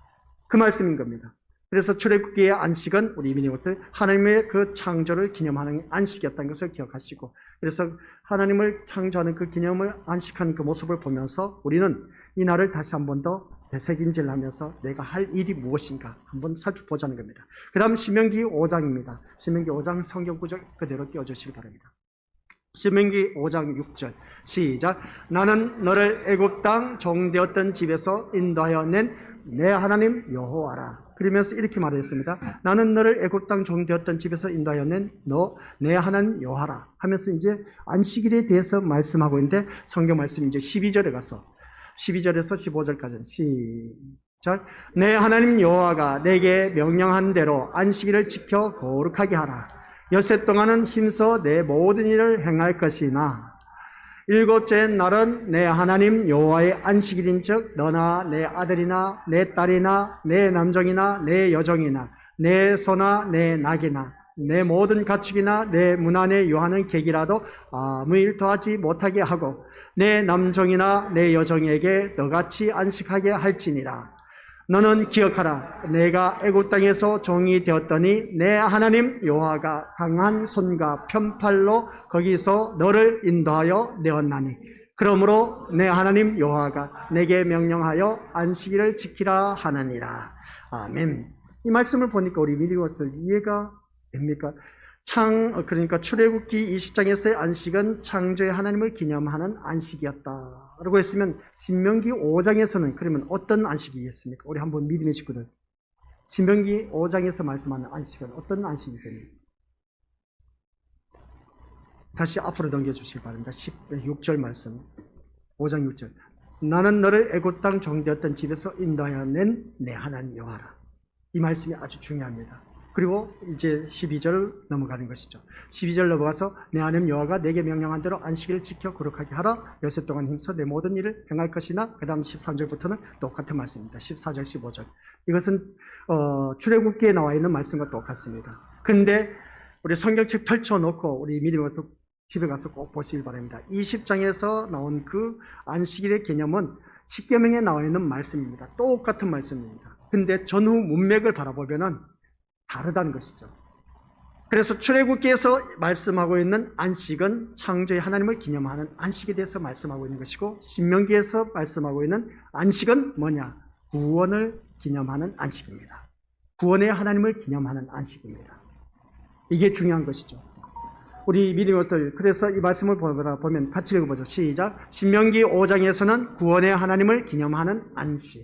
그 말씀인 겁니다. 그래서 출애굽기의 안식은 우리 믿음들 하나님의 그 창조를 기념하는 안식이었다는 것을 기억하시고, 그래서 하나님을 창조하는 그 기념을 안식하는 그 모습을 보면서 우리는 이 날을 다시 한 번 더 되새김질하면서 내가 할 일이 무엇인가 한번 살펴보자는 겁니다. 그 다음 신명기 5장입니다. 신명기 5장 성경 구절 그대로 띄워주시기 바랍니다. 신명기 5장 6절 시작. 나는 너를 애굽 땅 종되었던 집에서 인도하여 낸 내 하나님 여호와라. 그러면서 이렇게 말했습니다. 나는 너를 애굽 땅 종되었던 집에서 인도하여 낸 내 하나님 여호와라 하면서 이제 안식일에 대해서 말씀하고 있는데 성경 말씀 이제 12절에 가서 12절에서 15절까지는 시작. 내 하나님 여호와가 내게 명령한 대로 안식일을 지켜 거룩하게 하라. 엿새 동안은 힘써 내 모든 일을 행할 것이나 일곱째 날은 내 하나님 여호와의 안식일인즉 너나 내 아들이나 내 딸이나 내 남종이나 내 여종이나 내 소나 내 낙이나 내 모든 가축이나 내 문 안에 요하는 객이라도 아무 일 더하지 못하게 하고 내 남종이나 내 여종에게 너같이 안식하게 할지니라. 너는 기억하라. 내가 애굽 땅에서 종이 되었더니 내 하나님 여호와가 강한 손과 편팔로 거기서 너를 인도하여 내었나니 그러므로 내 하나님 여호와가 내게 명령하여 안식일을 지키라 하느니라. 아멘. 이 말씀을 보니까 우리 믿는 것들 이해가 됩니까? 그러니까 출애굽기 20장에서의 안식은 창조의 하나님을 기념하는 안식이었다라고 했으면 신명기 5장에서는 그러면 어떤 안식이겠습니까? 우리 한번 믿음의 식구들, 신명기 5장에서 말씀하는 안식은 어떤 안식이 됩니까? 다시 앞으로 넘겨주시기 바랍니다. 6절 말씀, 5장 6절. 나는 너를 애굽 땅 종되었던 집에서 인도하여 낸 내 하나님 여호와라. 이 말씀이 아주 중요합니다. 그리고 이제 12절 넘어가는 것이죠. 12절 넘어가서 내 하나님 여호와가 내게 명령한 대로 안식일을 지켜 거룩하게 하라. 여섯 동안 힘써 내 모든 일을 행할 것이나 그 다음 13절부터는 똑같은 말씀입니다. 14절 15절 이것은 출애굽기에 나와 있는 말씀과 똑같습니다. 그런데 우리 성경책 펼쳐놓고 우리 믿음으로 집에 가서 꼭 보시기 바랍니다. 20장에서 나온 그 안식일의 개념은 십계명에 나와 있는 말씀입니다. 똑같은 말씀입니다. 근데 전후 문맥을 바라보면은 다르다는 것이죠. 그래서 출애굽기에서 말씀하고 있는 안식은 창조의 하나님을 기념하는 안식에 대해서 말씀하고 있는 것이고, 신명기에서 말씀하고 있는 안식은 뭐냐? 구원을 기념하는 안식입니다. 구원의 하나님을 기념하는 안식입니다. 이게 중요한 것이죠. 우리 믿음들, 그래서 이 말씀을 보면 같이 읽어보죠. 시작. 신명기 5장에서는 구원의 하나님을 기념하는 안식.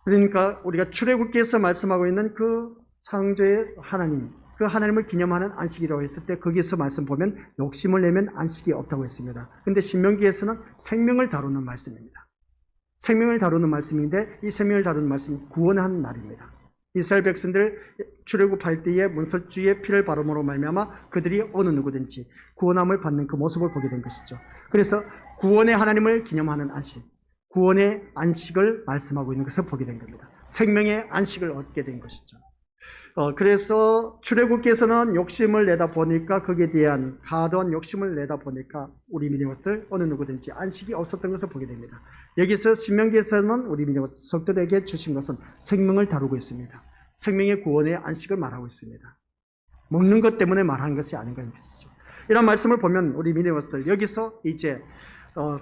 그러니까 우리가 출애굽기에서 말씀하고 있는 그 창조의 하나님, 그 하나님을 기념하는 안식이라고 했을 때 거기서 말씀 보면 욕심을 내면 안식이 없다고 했습니다. 그런데 신명기에서는 생명을 다루는 말씀입니다. 생명을 다루는 말씀인데 이 생명을 다루는 말씀이 구원하는 날입니다. 이스라엘 백성들 출애굽할 때에 문설주의 피를 바름으로 말미암아 그들이 어느 누구든지 구원함을 받는 그 모습을 보게 된 것이죠. 그래서 구원의 하나님을 기념하는 안식, 구원의 안식을 말씀하고 있는 것을 보게 된 겁니다. 생명의 안식을 얻게 된 것이죠. 그래서 출애굽기에서는 욕심을 내다 보니까 거기에 대한 과도한 욕심을 내다 보니까 우리 믿음들 어느 누구든지 안식이 없었던 것을 보게 됩니다. 여기서 신명기에서는 우리 믿음 성도들에게 주신 것은 생명을 다루고 있습니다. 생명의 구원의 안식을 말하고 있습니다. 먹는 것 때문에 말하는 것이 아닌 것이죠. 이런 말씀을 보면 우리 믿음들 여기서 이제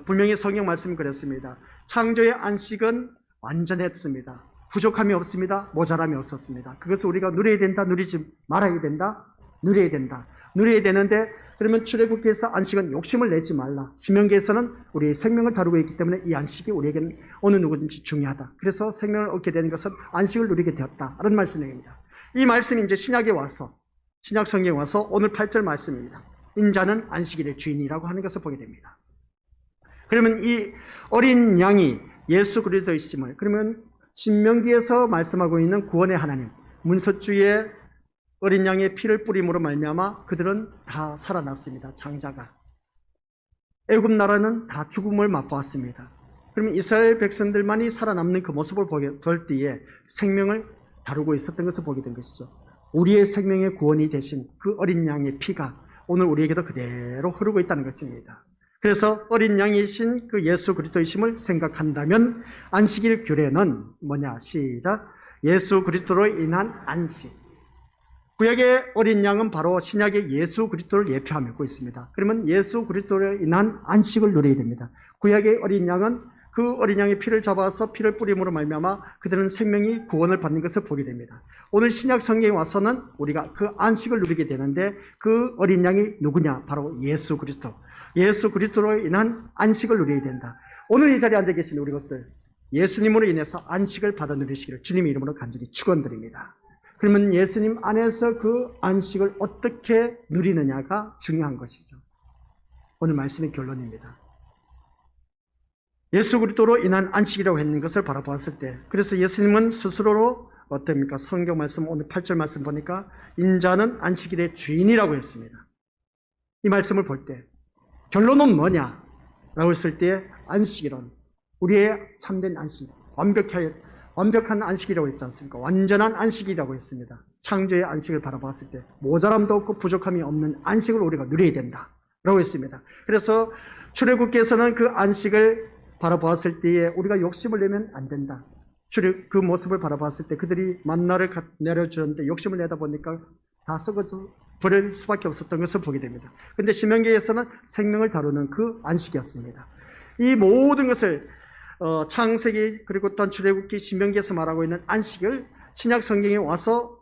분명히 성경 말씀이 그랬습니다. 창조의 안식은 완전했습니다. 부족함이 없습니다. 모자람이 없었습니다. 그것을 우리가 누려야 된다, 누리지 말아야 된다, 누려야 된다. 누려야 되는데 그러면 출애굽기에서 안식은 욕심을 내지 말라. 신명기에서는 우리의 생명을 다루고 있기 때문에 이 안식이 우리에게는 어느 누구든지 중요하다. 그래서 생명을 얻게 되는 것은 안식을 누리게 되었다. 라는 말씀입니다. 이 말씀이 이제 신약에 와서, 신약 성경에 와서 오늘 8절 말씀입니다. 인자는 안식일의 주인이라고 하는 것을 보게 됩니다. 그러면 이 어린 양이 예수 그리스도이심을, 그러면 신명기에서 말씀하고 있는 구원의 하나님, 문서주의 어린 양의 피를 뿌림으로 말미암아 그들은 다 살아났습니다. 장자가. 애굽 나라는 다 죽음을 맛보았습니다. 그러면 이스라엘 백성들만이 살아남는 그 모습을 볼 때에 생명을 다루고 있었던 것을 보게 된 것이죠. 우리의 생명의 구원이 되신 그 어린 양의 피가 오늘 우리에게도 그대로 흐르고 있다는 것입니다. 그래서 어린 양이신 그 예수 그리스도이심을 생각한다면 안식일 규례는 뭐냐? 시작. 예수 그리스도로 인한 안식. 구약의 어린 양은 바로 신약의 예수 그리스도를 예표하고 있습니다. 그러면 예수 그리스도로 인한 안식을 누려야 됩니다. 구약의 어린 양은 그 어린 양의 피를 잡아서 피를 뿌림으로 말미암아 그들은 생명이 구원을 받는 것을 보게 됩니다. 오늘 신약 성경에 와서는 우리가 그 안식을 누리게 되는데 그 어린 양이 누구냐? 바로 예수 그리스도. 예수 그리스도로 인한 안식을 누려야 된다. 오늘 이 자리에 앉아 계신 우리 것들, 예수님으로 인해서 안식을 받아 누리시기를 주님의 이름으로 간절히 축원드립니다. 그러면 예수님 안에서 그 안식을 어떻게 누리느냐가 중요한 것이죠. 오늘 말씀의 결론입니다. 예수 그리스도로 인한 안식이라고 했는 것을 바라보았을 때, 그래서 예수님은 스스로로 어떻습니까? 성경 말씀 오늘 8절 말씀 보니까 인자는 안식일의 주인이라고 했습니다. 이 말씀을 볼 때 결론은 뭐냐? 라고 했을 때 안식이론, 우리의 참된 안식, 완벽한 안식이라고 했지 않습니까? 완전한 안식이라고 했습니다. 창조의 안식을 바라봤을 때 모자람도 없고 부족함이 없는 안식을 우리가 누려야 된다 라고 했습니다. 그래서 출애굽기에서는 그 안식을 바라보았을 때에 우리가 욕심을 내면 안 된다. 그 모습을 바라봤을 때 그들이 만나를 내려주는데 욕심을 내다 보니까 다 썩어져 버릴 수밖에 없었던 것을 보게 됩니다. 그런데 신명기에서는 생명을 다루는 그 안식이었습니다. 이 모든 것을 창세기 그리고 또한 출애굽기 신명기에서 말하고 있는 안식을 신약 성경에 와서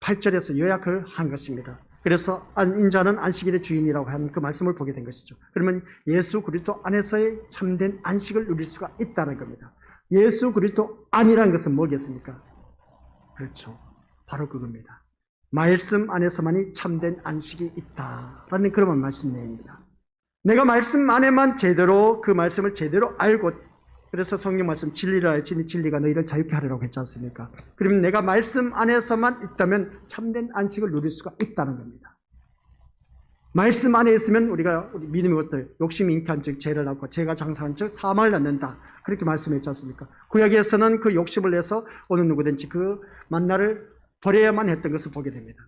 8절에서 요약을 한 것입니다. 그래서 인자는 안식일의 주인이라고 하는 그 말씀을 보게 된 것이죠. 그러면 예수 그리스도 안에서의 참된 안식을 누릴 수가 있다는 겁니다. 예수 그리스도 안이라는 것은 뭐겠습니까? 그렇죠. 바로 그겁니다. 말씀 안에서만이 참된 안식이 있다라는 그런 말씀 내용입니다. 내가 말씀 안에만 제대로 그 말씀을 제대로 알고, 그래서 성경 말씀 진리를 알지니 진리가 너희를 자유케 하리라고 했지 않습니까? 그러면 내가 말씀 안에서만 있다면 참된 안식을 누릴 수가 있다는 겁니다. 말씀 안에 있으면 우리 믿음의 것들, 욕심이 잉태한 즉 죄를 낳고 죄가 장사한 즉 사망을 낳는다, 그렇게 말씀했지 않습니까? 구약에서는 그 욕심을 내서 어느 누구든지 그 만나를 버려야만 했던 것을 보게 됩니다.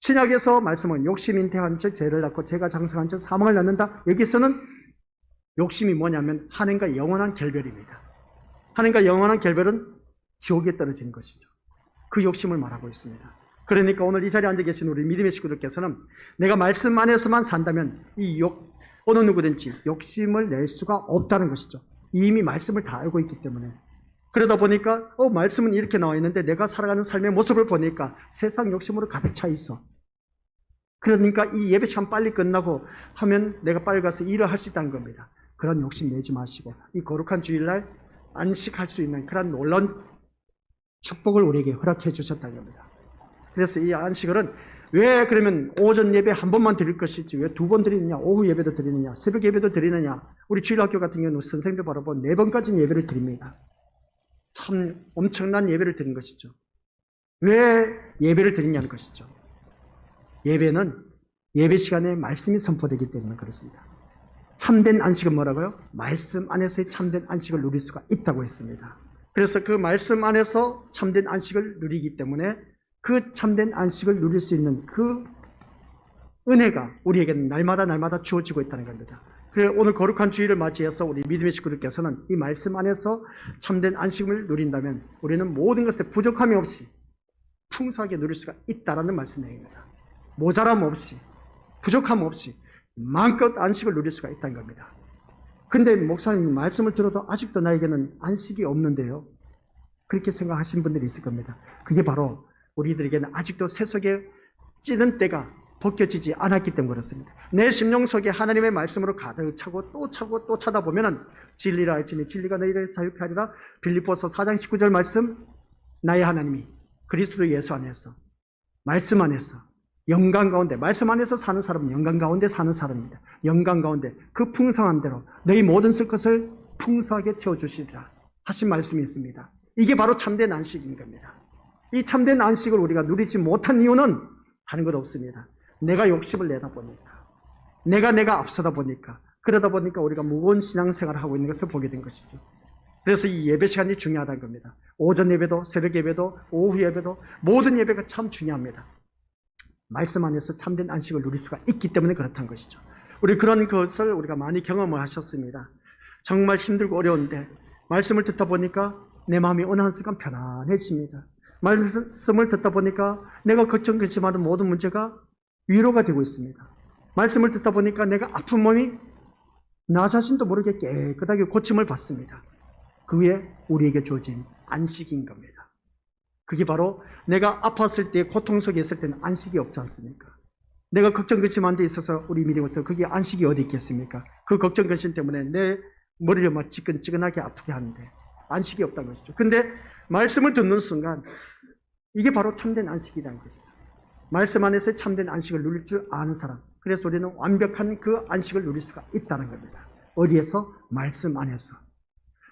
신약에서 말씀은 욕심이 잉태한 즉 죄를 낳고 죄가 장사한 즉 사망을 낳는다. 여기서는 욕심이 뭐냐면 하나님과 영원한 결별입니다. 하나님과 영원한 결별은 지옥에 떨어지는 것이죠. 그 욕심을 말하고 있습니다. 그러니까 오늘 이 자리에 앉아 계신 우리 믿음의 식구들께서는 내가 말씀 안에서만 산다면 어느 누구든지 욕심을 낼 수가 없다는 것이죠. 이미 말씀을 다 알고 있기 때문에. 그러다 보니까 말씀은 이렇게 나와 있는데 내가 살아가는 삶의 모습을 보니까 세상 욕심으로 가득 차 있어. 그러니까 이 예배 시간 빨리 끝나고 하면 내가 빨리 가서 일을 할 수 있다는 겁니다. 그런 욕심 내지 마시고 이 거룩한 주일날 안식할 수 있는 그런 놀라운 축복을 우리에게 허락해 주셨다는 겁니다. 그래서 이 안식일은 왜 그러면 오전 예배 한 번만 드릴 것이지 왜 두 번 드리느냐, 오후 예배도 드리느냐, 새벽 예배도 드리느냐. 우리 주일학교 같은 경우는 선생님들 바라보면 4번까지 예배를 드립니다. 참 엄청난 예배를 드린 것이죠. 왜 예배를 드리냐는 것이죠. 예배는 예배 시간에 말씀이 선포되기 때문에 그렇습니다. 참된 안식은 뭐라고요? 말씀 안에서의 참된 안식을 누릴 수가 있다고 했습니다. 그래서 그 말씀 안에서 참된 안식을 누리기 때문에 그 참된 안식을 누릴 수 있는 그 은혜가 우리에게는 날마다 주어지고 있다는 겁니다. 그래서 오늘 거룩한 주일을 맞이해서 우리 믿음의 식구들께서는 이 말씀 안에서 참된 안식을 누린다면 우리는 모든 것에 부족함이 없이 풍성하게 누릴 수가 있다라는 말씀 내용입니다. 모자람 없이, 부족함 없이 마음껏 안식을 누릴 수가 있다는 겁니다. 근데 목사님 말씀을 들어도 아직도 나에게는 안식이 없는데요, 그렇게 생각하시는 분들이 있을 겁니다. 그게 바로 우리들에게는 아직도 세속에 찌든 때가 벗겨지지 않았기 때문에 그렇습니다. 내 심령 속에 하나님의 말씀으로 가득 차고 또 차다 보면은 진리를 알지니 진리가 너희를 자유케 하리라. 빌립보서 4장 19절 말씀, 나의 하나님이 그리스도 예수 안에서 말씀 안에서 영광 가운데, 말씀 안에서 사는 사람은 영광 가운데 사는 사람입니다. 영광 가운데 그 풍성한 대로 너희 모든 쓸 것을 풍성하게 채워주시리라 하신 말씀이 있습니다. 이게 바로 참된 안식인 겁니다. 이 참된 안식을 우리가 누리지 못한 이유는 다른 것 없습니다. 내가 욕심을 내다 보니까, 내가 앞서다 보니까, 그러다 보니까 우리가 무거운 신앙생활을 하고 있는 것을 보게 된 것이죠. 그래서 이 예배 시간이 중요하다는 겁니다. 오전 예배도, 새벽 예배도, 오후 예배도, 모든 예배가 참 중요합니다. 말씀 안에서 참된 안식을 누릴 수가 있기 때문에 그렇다는 것이죠. 우리 그런 것을 우리가 많이 경험을 하셨습니다. 정말 힘들고 어려운데 말씀을 듣다 보니까 내 마음이 어느 한순간 편안해집니다. 말씀을 듣다 보니까 내가 걱정하는 모든 문제가 위로가 되고 있습니다. 말씀을 듣다 보니까 내가 아픈 몸이 나 자신도 모르게 깨끗하게 고침을 받습니다. 그게 우리에게 주어진 안식인 겁니다. 그게 바로 내가 아팠을 때, 고통 속에 있을 때는 안식이 없지 않습니까? 내가 걱정 근심한 데 있어서 우리 믿음부터 그게 안식이 어디 있겠습니까? 그 걱정 근심 때문에 내 머리를 막 지끈지끈하게 아프게 하는데 안식이 없다는 것이죠. 근데 말씀을 듣는 순간 이게 바로 참된 안식이라는 것이죠. 말씀 안에서 참된 안식을 누릴 줄 아는 사람, 그래서 우리는 완벽한 그 안식을 누릴 수가 있다는 겁니다. 어디에서? 말씀 안에서.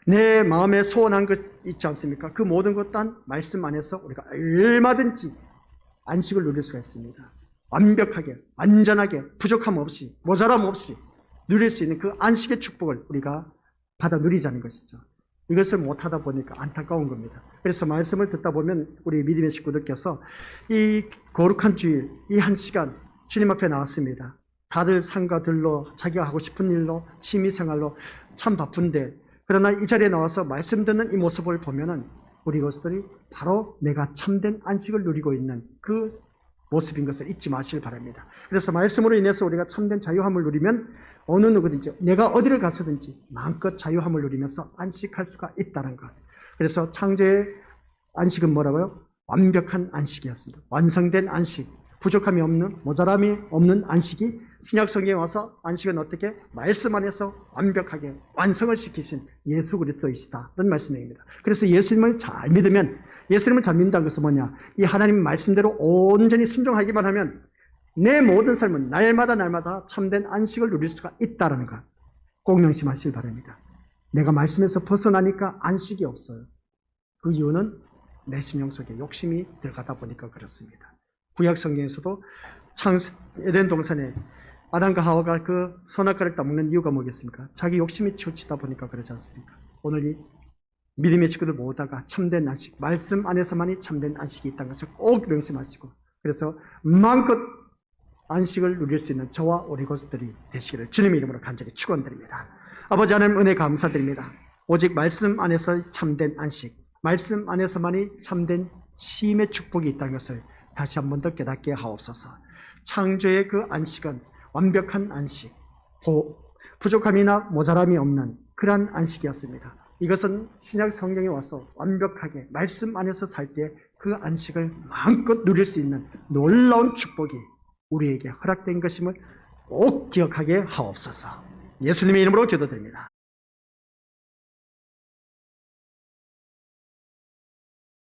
내 마음에 소원한 것 있지 않습니까? 그 모든 것 또한 말씀 안에서 우리가 얼마든지 안식을 누릴 수가 있습니다. 완벽하게, 완전하게, 부족함 없이, 모자람 없이 누릴 수 있는 그 안식의 축복을 우리가 받아 누리자는 것이죠. 이것을 못하다 보니까 안타까운 겁니다. 그래서 말씀을 듣다 보면 우리 믿음의 식구들께서 이 거룩한 주일, 이 한 시간 주님 앞에 나왔습니다. 다들 산과 들로 자기가 하고 싶은 일로, 취미생활로 참 바쁜데, 그러나 이 자리에 나와서 말씀 듣는 이 모습을 보면은 우리 것들이 바로 내가 참된 안식을 누리고 있는 그 모습인 것을 잊지 마시길 바랍니다. 그래서 말씀으로 인해서 우리가 참된 자유함을 누리면 어느 누구든지 내가 어디를 가서든지 마음껏 자유함을 누리면서 안식할 수가 있다는 것. 그래서 창조의 안식은 뭐라고요? 완벽한 안식이었습니다. 완성된 안식, 부족함이 없는, 모자람이 없는 안식이 신약 성경에 와서 안식은 어떻게? 말씀 안에서 완벽하게 완성을 시키신 예수 그리스도이시다는 말씀입니다. 그래서 예수님을 잘 믿으면, 예수님을 잘 믿는다는 것은 뭐냐? 이 하나님 말씀대로 온전히 순종하기만 하면 내 모든 삶은 날마다 참된 안식을 누릴 수가 있다는 것. 꼭 명심하시길 바랍니다. 내가 말씀에서 벗어나니까 안식이 없어요. 그 이유는 내 심령 속에 욕심이 들어가다 보니까 그렇습니다. 구약 성경에서도 에덴 동산에 아담과 하와가 그 선악과를 따먹는 이유가 뭐겠습니까? 자기 욕심이 치우치다 보니까 그러지 않습니까? 오늘 이 믿음의 식구들 모두가 참된 안식, 말씀 안에서만이 참된 안식이 있다는 것을 꼭 명심하시고, 그래서 마음껏 안식을 누릴 수 있는 저와 우리 고수들이 되시기를 주님의 이름으로 간절히 축원드립니다. 아버지 하나님 은혜 감사드립니다. 오직 말씀 안에서 참된 안식, 말씀 안에서만이 참된 쉼의 축복이 있다는 것을 다시 한 번 더 깨닫게 하옵소서. 창조의 그 안식은 완벽한 안식, 부족함이나 모자람이 없는 그러한 안식이었습니다. 이것은 신약 성경에 와서 완벽하게 말씀 안에서 살 때 그 안식을 마음껏 누릴 수 있는 놀라운 축복이 우리에게 허락된 것임을 꼭 기억하게 하옵소서. 예수님의 이름으로 기도드립니다.